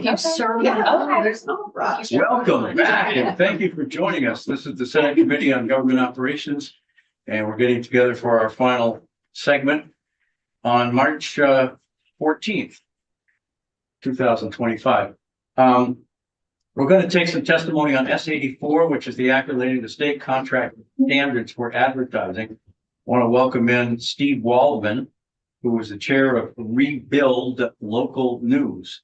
you, sir. Okay, there's no rush. Welcome back, and thank you for joining us. This is the Senate Committee on Government Operations, and we're getting together for our final segment on March 14th, 2025. We're going to take some testimony on S84, which is the Act relating to state contract standards for advertising. I want to welcome in Steve Waldman, who is the chair of Rebuild Local News.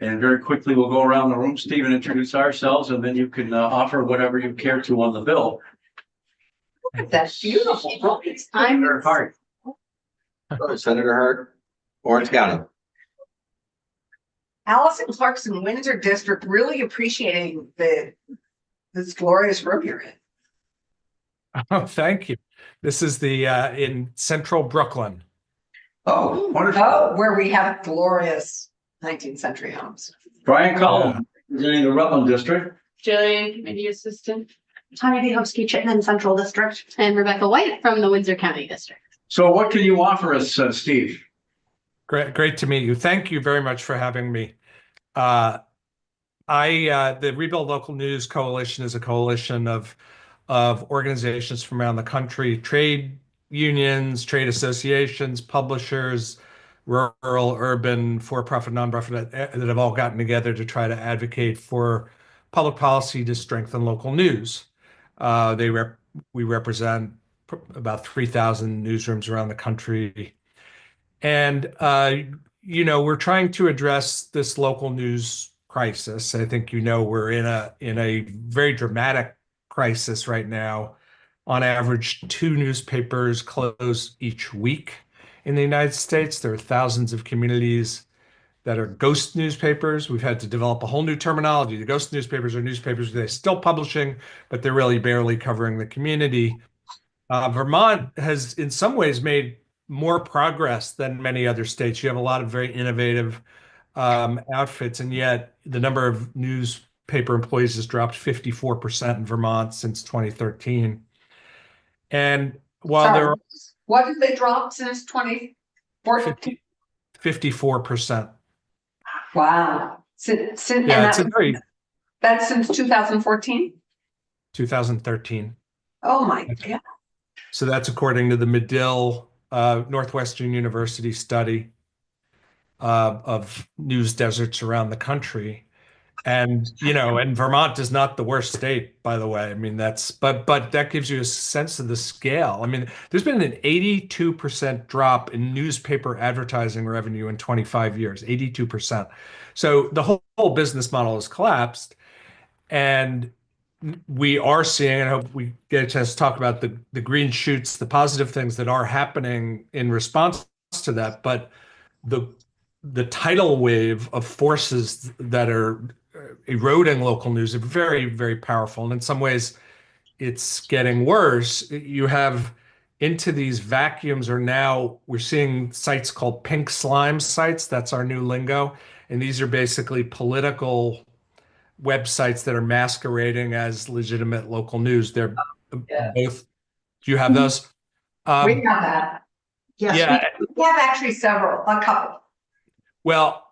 And very quickly, we'll go around the room, Steve, and introduce ourselves, and then you can offer whatever you care to on the bill. That's beautiful. Senator Hart. Senator Hart, Orange County. Allison Clarkson, Windsor District, really appreciating this glorious room you're in. Oh, thank you. This is the in central Brooklyn. Oh, wonderful. Oh, where we have glorious 19th century homes. Brian Collins, representing the Rutland District. Jillian, Committee Assistant. Tanya Biehowski, Chittenden Central District. And Rebecca White from the Windsor County District. So what can you offer us, Steve? Great to meet you. Thank you very much for having me. The Rebuild Local News Coalition is a coalition of organizations from around the country, trade unions, trade associations, publishers, rural, urban, for-profit, non-profit, that have all gotten together to try to advocate for public policy to strengthen local news. We represent about 3,000 newsrooms around the country. And, we're trying to address this local news crisis. I think, we're in a very dramatic crisis right now. On average, 2 newspapers close each week in the United States. There are thousands of communities that are ghost newspapers. We've had to develop a whole new terminology. The ghost newspapers are newspapers they're still publishing, but they're really barely covering the community. Vermont has, in some ways, made more progress than many other states. You have a lot of very innovative outfits, and yet the number of newspaper employees has dropped 54% in Vermont since 2013. And while there are what did they drop since 2014? 54%. Wow. That's since 2014? 2013. Oh my God. So that's according to the Medill Northwestern University study of news deserts around the country. And, and Vermont is not the worst state, by the way. I mean, but that gives you a sense of the scale. I mean, there's been an 82% drop in newspaper advertising revenue in 25 years, 82%. So the whole business model has collapsed. And we are seeing, and I hope we get a chance to talk about the green shoots, the positive things that are happening in response to that. But the tidal wave of forces that are eroding local news are very, very powerful. And in some ways, it's getting worse. You have into these vacuums we're seeing sites called pink slime sites. That's our new lingo. And these are basically political websites that are masquerading as legitimate local news. They're both. Do you have those? We have that. Yes, yeah. We have actually a couple. Well,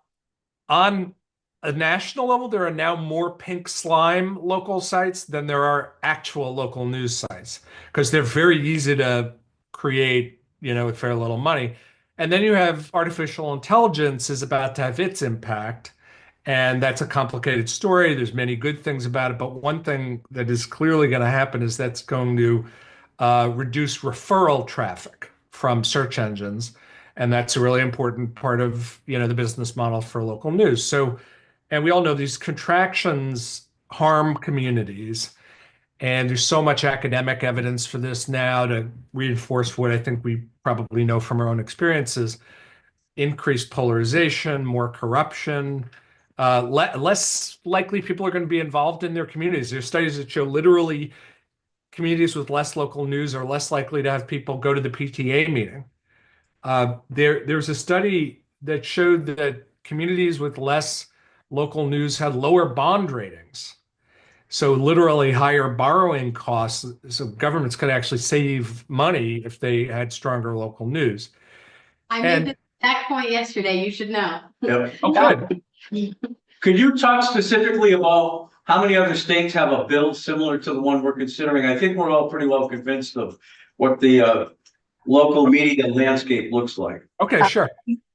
on a national level, there are now more pink slime local sites than there are actual local news sites because they're very easy to create, with very little money. And then you have artificial intelligence is about to have its impact. And that's a complicated story. There's many good things about it. But one thing that is clearly going to happen is that's going to reduce referral traffic from search engines. And that's a really important part of, the business model for local news. So, and we all know these contractions harm communities. And there's so much academic evidence for this now to reinforce what I think we probably know from our own experiences. Increased polarization, more corruption, less likely people are going to be involved in their communities. There's studies that show literally communities with less local news are less likely to have people go to the PTA meeting. There's a study that showed that communities with less local news had lower bond ratings. So literally higher borrowing costs. So governments could actually save money if they had stronger local news. I made that point yesterday. You should know. Yep. Oh, good. Could you talk specifically about how many other states have a bill similar to the one we're considering? I think we're all pretty well convinced of what the local media landscape looks like. Okay, sure.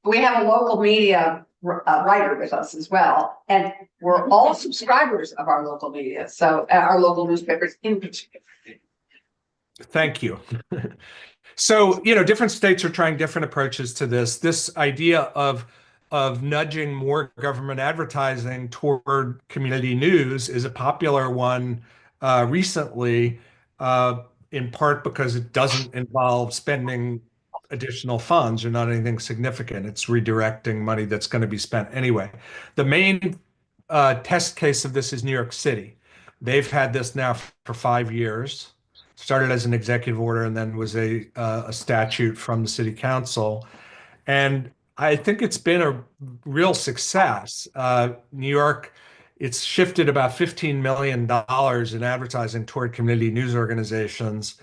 We have a local media writer with us as well, and we're all subscribers of our local media, so our local newspapers in particular. Thank you. So, different states are trying different approaches to this. This idea of nudging more government advertising toward community news is a popular one recently, in part because it doesn't involve spending additional funds or not anything significant. It's redirecting money that's going to be spent anyway. The main test case of this is New York City. They've had this now for 5 years. Started as an executive order and then was a statute from the city council. And I think it's been a real success. New York, it's shifted about $15 million in advertising toward community news organizations.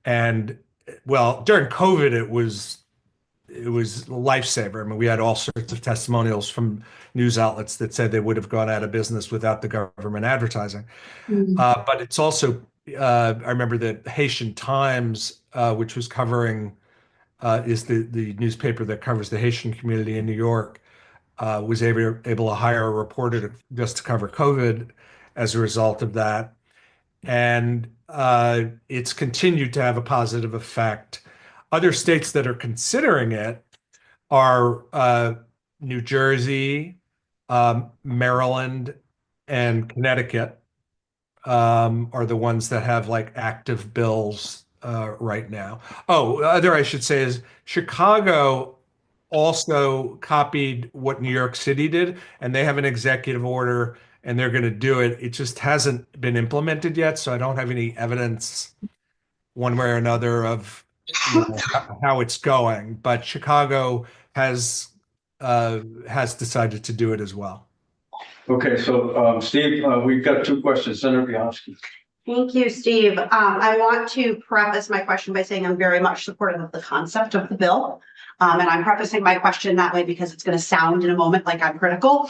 And well, during COVID, it was a lifesaver. I mean, we had all sorts of testimonials from news outlets that said they would have gone out of business without the government advertising. But it's also I remember the Haitian Times, which was covering, is the newspaper that covers the Haitian community in New York, was able to hire a reporter just to cover COVID as a result of that. And it's continued to have a positive effect. Other states that are considering it are New Jersey, Maryland, and Connecticut. Are the ones that have like active bills right now. Other I should say is Chicago also copied what New York City did, and they have an executive order and they're going to do it. It just hasn't been implemented yet, so I don't have any evidence one way or another of how it's going. But Chicago has decided to do it as well. Okay, so Steve, we've got 2 questions. Senator Bianski. Thank you, Steve. I want to preface my question by saying I'm very much supportive of the concept of the bill. And I'm prefacing my question that way because it's going to sound in a moment like I'm critical.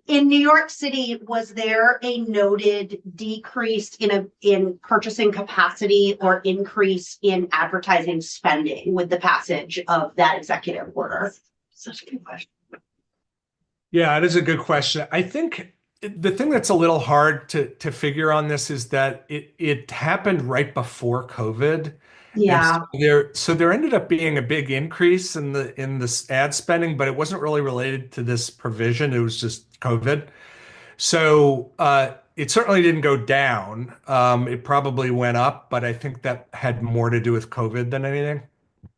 In New York City, was there a noted decrease in purchasing capacity or increase in advertising spending with the passage of that executive order? Such a good question. Yeah, it is a good question. I think the thing that's a little hard to figure on this is that it happened right before COVID. Yeah. So there ended up being a big increase in this ad spending, but it wasn't really related to this provision. It was just COVID. So it certainly didn't go down. It probably went up, but I think that had more to do with COVID than anything.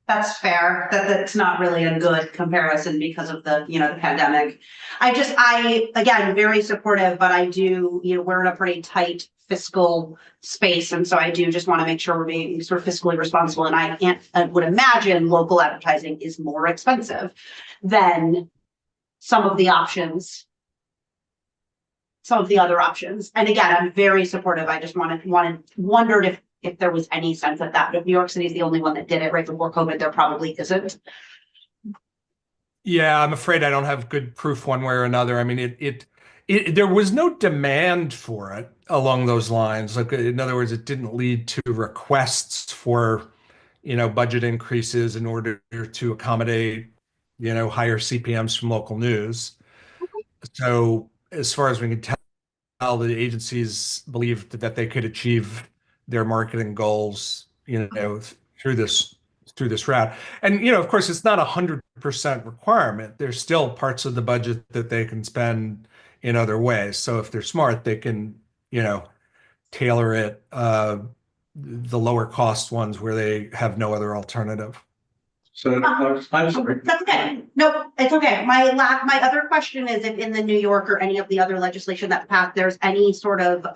That's fair. That's not really a good comparison because of the pandemic. I again, very supportive, but I do, we're in a pretty tight fiscal space. And so I do just want to make sure we're being sort of fiscally responsible. And I would imagine local advertising is more expensive than some of the other options. And again, I'm very supportive. I just wondered if there was any sense of that. But if New York City is the only one that did it right before COVID, there probably isn't. Yeah, I'm afraid I don't have good proof one way or another. I mean, there was no demand for it along those lines. Like, in other words, it didn't lead to requests for, budget increases in order to accommodate, higher CPMs from local news. So as far as we can tell, the agencies believed that they could achieve their marketing goals, through this route. And, of course, it's not 100% requirement. There's still parts of the budget that they can spend in other ways. So if they're smart, they can, tailor it, the lower cost ones where they have no other alternative. So I'm sorry. That's okay. No, it's okay. My other question is if in the New York or any of the other legislation that passed, there's any sort of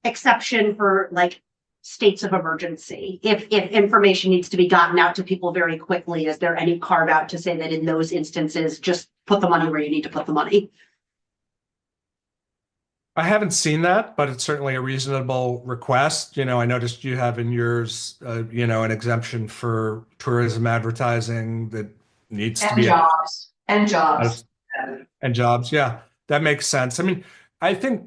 exception for like states of emergency. If information needs to be gotten out to people very quickly, is there any carve out to say that in those instances, just put the money where you need to put the money? I haven't seen that, but it's certainly a reasonable request. I noticed you have in yours, an exemption for tourism advertising that needs to be jobs. And jobs. And jobs. Yeah, that makes sense. I mean, I think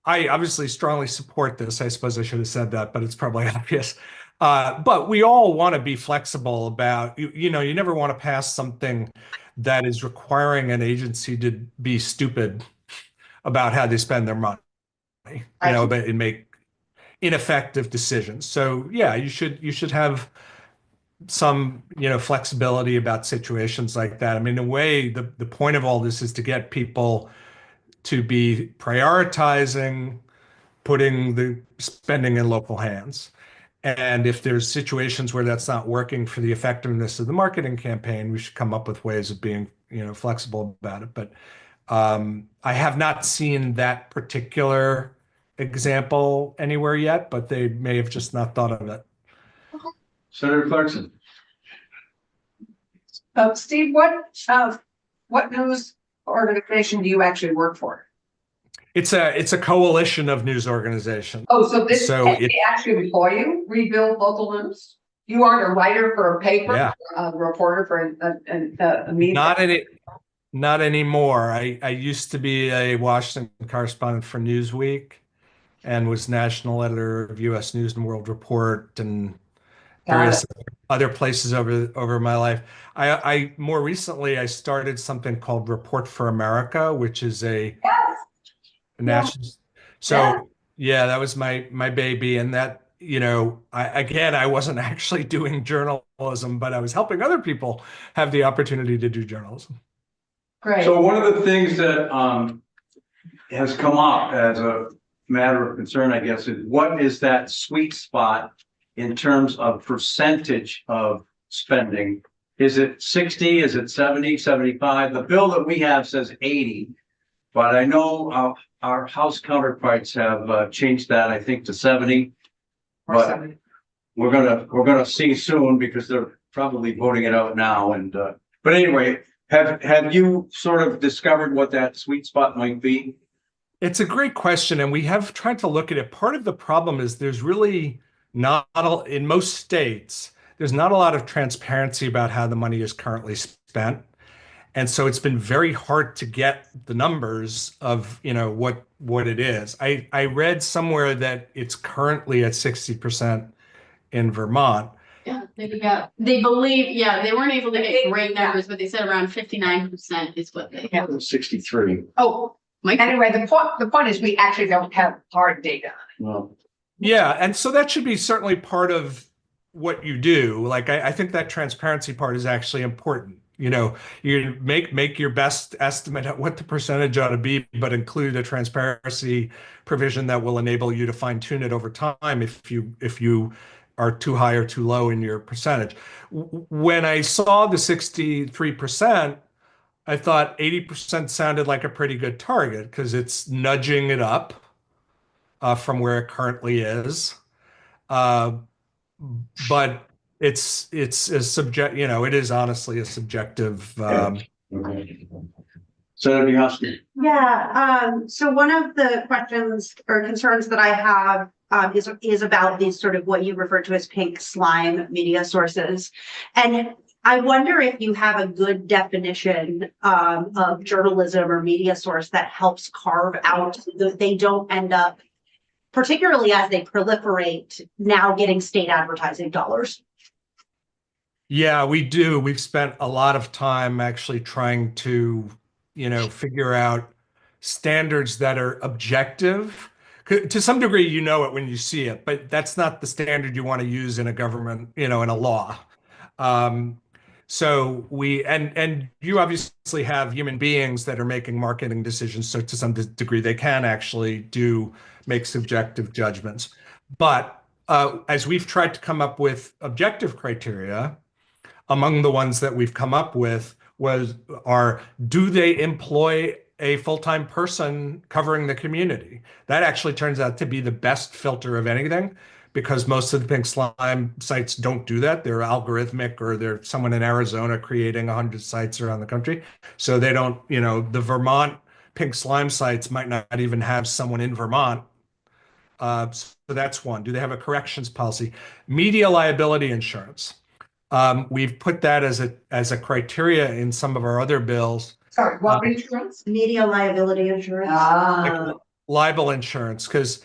I obviously strongly support this. I suppose I should have said that, but it's probably obvious. But we all want to be flexible about, you know, you never want to pass something that is requiring an agency to be stupid about how they spend their money, you know, but and make ineffective decisions. So yeah, you should have some, you know, flexibility about situations like that. I mean, in a way, the point of all this is to get people to be prioritizing putting the spending in local hands. And if there's situations where that's not working for the effectiveness of the marketing campaign, we should come up with ways of being, you know, flexible about it. But I have not seen that particular example anywhere yet, but they may have just not thought of it. Senator Clarkson. Steve, what news organization do you actually work for? It's a coalition of news organizations. Oh, so this, So they actually employ you, Rebuild Local News? You aren't a writer for a paper, Yeah. a reporter for a media? Not anymore. I used to be a Washington correspondent for Newsweek and was national editor of U.S. News and World Report and various other places over my life. I more recently I started something called Report for America, which is a Yes. national. So yeah, that was my baby, and that, you know, I wasn't actually doing journalism, but I was helping other people have the opportunity to do journalism. Great. So one of the things that has come up as a matter of concern, I guess, is what is that sweet spot in terms of percentage of spending? Is it 60? Is it 70, 75? The bill that we have says 80, but I know our House counterparts have changed that, I think, to 70. But we're gonna see soon because they're probably voting it out now. And but anyway, have you sort of discovered what that sweet spot might be? It's a great question, and we have tried to look at it. Part of the problem is there's really not in most states, there's not a lot of transparency about how the money is currently spent. And so it's been very hard to get the numbers of, you know, what it is. I read somewhere that it's currently at 60% in Vermont. Yeah, they believe, yeah, they weren't able to get great numbers, but they said around 59% is what they have. 63. Oh, Mike. Anyway, the point is we actually don't have hard data. Well, Yeah, and so that should be certainly part of what you do. Like I think that transparency part is actually important. You know, you make your best estimate at what the percentage ought to be, but include a transparency provision that will enable you to fine tune it over time if you are too high or too low in your percentage. When I saw the 63%, I thought 80% sounded like a pretty good target because it's nudging it up from where it currently is. But it's a subject, you know, it is honestly a subjective. okay. Senator Bielanski. Yeah, so one of the questions or concerns that I have is about these sort of what you refer to as pink slime media sources. And I wonder if you have a good definition of journalism or media source that helps carve out that they don't end up, particularly as they proliferate, now getting state advertising dollars. Yeah, we do. We've spent a lot of time actually trying to, you know, figure out standards that are objective. To some degree, you know it when you see it, but that's not the standard you want to use in a government, you know, in a law. So and you obviously have human beings that are making marketing decisions. So to some degree, they can actually make subjective judgments. But as we've tried to come up with objective criteria, among the ones that we've come up with are, do they employ a full-time person covering the community? That actually turns out to be the best filter of anything, because most of the pink slime sites don't do that. They're algorithmic, or they're someone in Arizona creating 100 sites around the country. So they don't, you know, the Vermont pink slime sites might not even have someone in Vermont. So that's one. Do they have a corrections policy? Media liability insurance. We've put that as a criteria in some of our other bills, Sorry, what insurance? Media liability insurance. Ah, libel insurance, because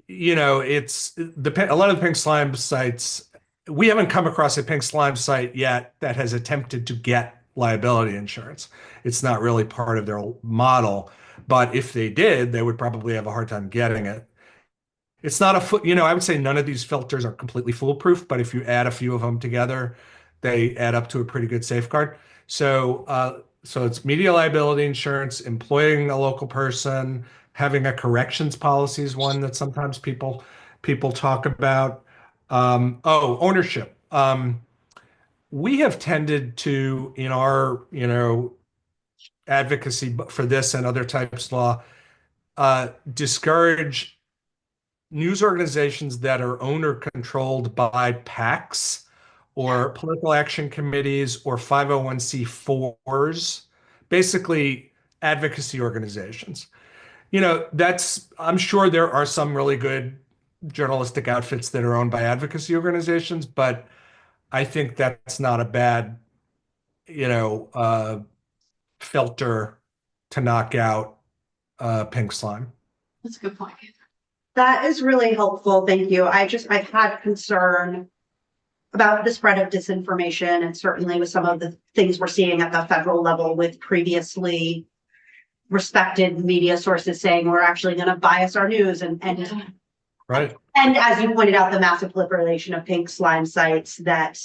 it's a lot of the pink slime sites. We haven't come across a pink slime site yet that has attempted to get liability insurance. It's not really part of their model, but if they did, they would probably have a hard time getting it. It's not I would say none of these filters are completely foolproof, but if you add a few of them together, they add up to a pretty good safeguard. So it's media liability insurance, employing a local person, having a corrections policy is one that sometimes people talk about. Ownership. We have tended to, in our, advocacy for this and other types of law, discourage news organizations that are owner controlled by PACs or political action committees or 501c4s, basically advocacy organizations. I'm sure there are some really good journalistic outfits that are owned by advocacy organizations, but I think that's not a bad, filter to knock out pink slime. That's a good point. That is really helpful. Thank you. I've had concern about the spread of disinformation, and certainly with some of the things we're seeing at the federal level with previously respected media sources saying we're actually going to bias our news and Right. And as you pointed out, the massive proliferation of pink slime sites, that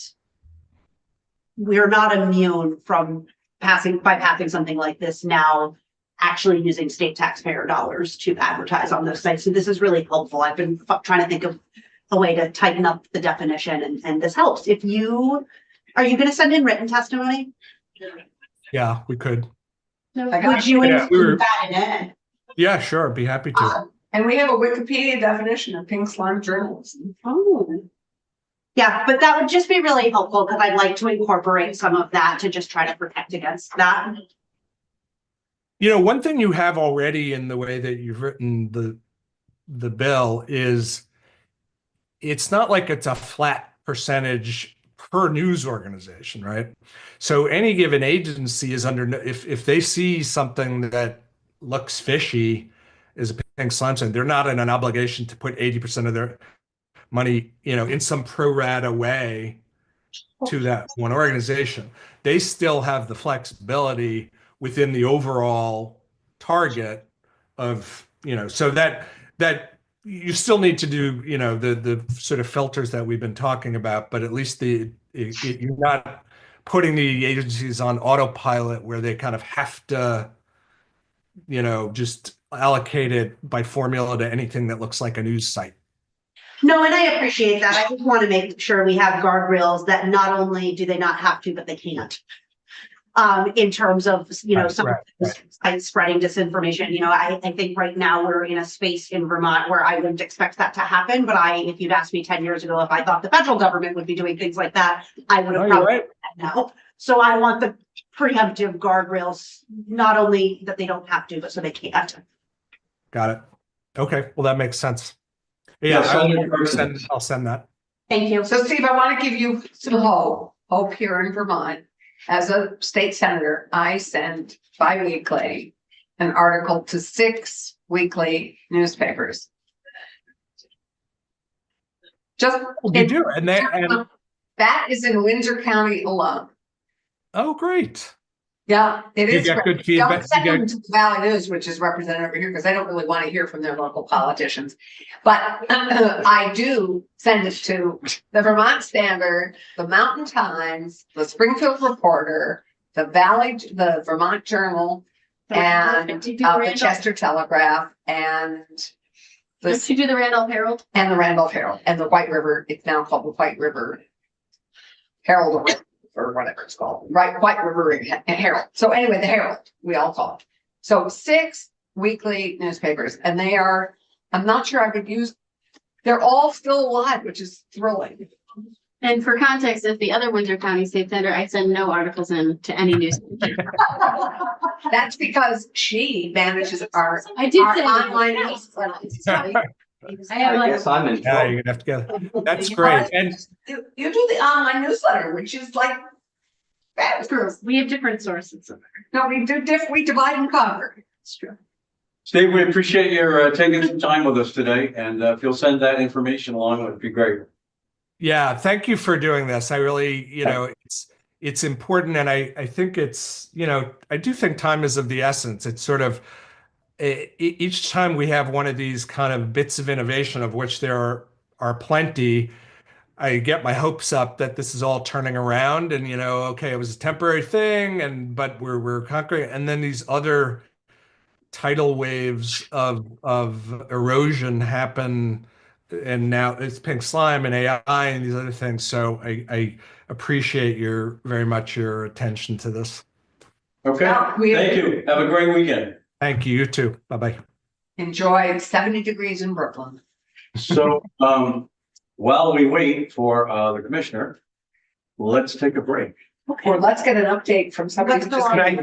we're not immune from passing something like this now, actually using state taxpayer dollars to advertise on those sites. So this is really helpful. I've been trying to think of a way to tighten up the definition, and this helps. Are you going to send in written testimony? Yeah, we could. Would you include that in it? Yeah, sure. Be happy to. and we have a Wikipedia definition of pink slime journalism. Oh. Yeah, but that would just be really helpful because I'd like to incorporate some of that to just try to protect against that. One thing you have already in the way that you've written the bill is it's not like it's a flat percentage per news organization, right? So any given agency is under, if they see something that looks fishy as a pink slime sign, they're not in an obligation to put 80% of their money, in some pro rata way to that one organization. They still have the flexibility within the overall target of, so that you still need to do, the sort of filters that we've been talking about, but at least you're not putting the agencies on autopilot where they kind of have to, just allocate it by formula to anything that looks like a news site. No, and I appreciate that. I just want to make sure we have guardrails that not only do they not have to, but they can't. In terms of, some sites spreading disinformation. I think right now we're in a space in Vermont where I wouldn't expect that to happen. But if you'd asked me 10 years ago if I thought the federal government would be doing things like that, I would have probably said no. So I want the preemptive guardrails, not only that they don't have to, but so they can't. Got it. Okay. Well, that makes sense. Yeah, I'll send that. Thank you. So Steve, I want to give you some hope here in Vermont. As a state senator, I send bi-weekly an article to 6 weekly newspapers. You do, and that is in Windsor County alone. Oh, great. Yeah, it is. You get good feedback. Don't send them to the Valley News, which is represented over here, because I don't really want to hear from their local politicians. But I do send it to the Vermont Standard, the Mountain Times, the Springfield Reporter, the Vermont Journal, and the Chester Telegraph, and Did you do the Randolph Herald? And the Randolph Herald, and the White River. It's now called the White River Herald, or whatever it's called, right? White River Herald. So anyway, the Herald, we all call it. So 6 weekly newspapers, and they are, I'm not sure I could use, they're all still alive, which is thrilling. And for context, if the other Windsor County State Senator, I send no articles in to any newspaper. That's because she manages our I did our say online that. news. I have I like, guess I'm in Yeah, trouble. you're gonna have to get, that's great. And You do the online newsletter, which is like, that's true. we have different sources of it. No, we divide and conquer. It's true. Steve, we appreciate your taking some time with us today, and if you'll send that information along, it'd be great. yeah, thank you for doing this. I really, it's important, and I think it's, I do think time is of the essence. It's sort of each time we have one of these kind of bits of innovation, of which there are plenty, I get my hopes up that this is all turning around, and okay, it was a temporary thing, but we're conquering, and then these other tidal waves of erosion happen, and now it's pink slime and AI and these other things. So I appreciate very much your attention to this. Okay, Well, thank you. Have a great weekend. Thank you. You too. Bye-bye. Enjoy 70 degrees in Brooklyn. So, while we wait for the commissioner, let's take a break. Or let's get an update from somebody who Let's go just on. made